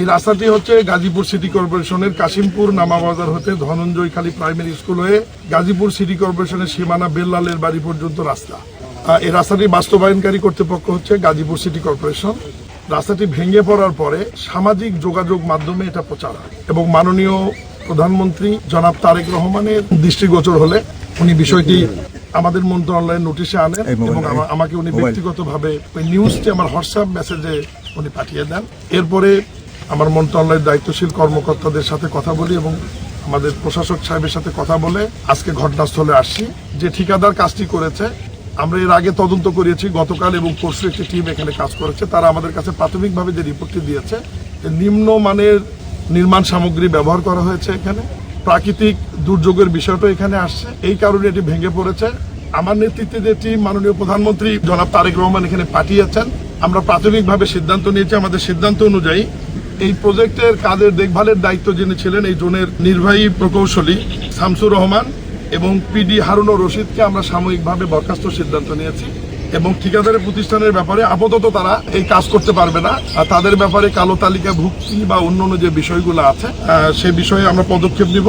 এই রাস্তাটি হচ্ছে গাজীপুর সিটি কর্পোরেশনের কাশিমপুর নামাবাজার হতে ধনঞ্জয় খালী প্রাইমারি স্কুল হয়ে গাজীপুর সিটি কর্পোরেশনের সীমানা বেল্লালের বাড়ি পর্যন্ত রাস্তা। এই রাস্তাটি বাস্তবায়নকারী কর্তৃপক্ষ হচ্ছে গাজীপুর সিটি কর্পোরেশন। রাস্তাটি ভেঙে পড়ার পরে সামাজিক যোগাযোগ মাধ্যমে এটা প্রচার হয় এবং মাননীয় প্রধানমন্ত্রী জনাব তারেক রহমানের দৃষ্টিগোচর হলে উনি বিষয়টি আমাদের মন্ত্রণালয়ের নোটিশে আনেন এবং আমাকে উনি ব্যক্তিগতভাবে ওই নিউজটি আমার হোয়াটসঅ্যাপ মেসেজে উনি পাঠিয়ে দেন। এরপরে আমার মন্ত্রণালয়ের দায়িত্বশীল কর্মকর্তাদের সাথে কথা বলি এবং আমাদের প্রশাসক সাহেবের সাথে কথা বলে আজকে ঘটনাস্থলে আসছি। যে ঠিকাদার কাজটি করেছে আমরা এর আগে তদন্ত করেছি, গতকাল এবং পরশু একটি টিম এখানে কাজ করেছে। তারা আমাদের কাছে প্রাথমিকভাবে যে রিপোর্টটি দিয়েছে নিম্নমানের নির্মাণ সামগ্রী ব্যবহার করা হয়েছে, এখানে প্রাকৃতিক দুর্যোগের বিষয়টা এখানে আসছে, এই কারণে এটি ভেঙে পড়েছে। আমার নেতৃত্বে যে টিম মাননীয় প্রধানমন্ত্রী জনাব তারেক রহমান এখানে পাঠিয়েছেন, আমরা প্রাথমিকভাবে সিদ্ধান্ত নিয়েছি। আমাদের সিদ্ধান্ত অনুযায়ী এই প্রজেক্টের কাজের দেখভালের দায়িত্ব যিনি ছিলেন এই জোনের নির্বাহী প্রকৌশলী শামসুর রহমান এবং পিডি হারুন রশিদকে আমরা সাময়িকভাবে বরখাস্ত সিদ্ধান্ত নিয়েছি এবং ঠিকাদারের প্রতিষ্ঠানের ব্যাপারে আপাতত তারা এই কাজ করতে পারবে না। আর তাদের ব্যাপারে কালো তালিকা ভুক্তি বা অন্যান্য যে বিষয়গুলো আছে সে বিষয়ে আমরা পদক্ষেপ নিব।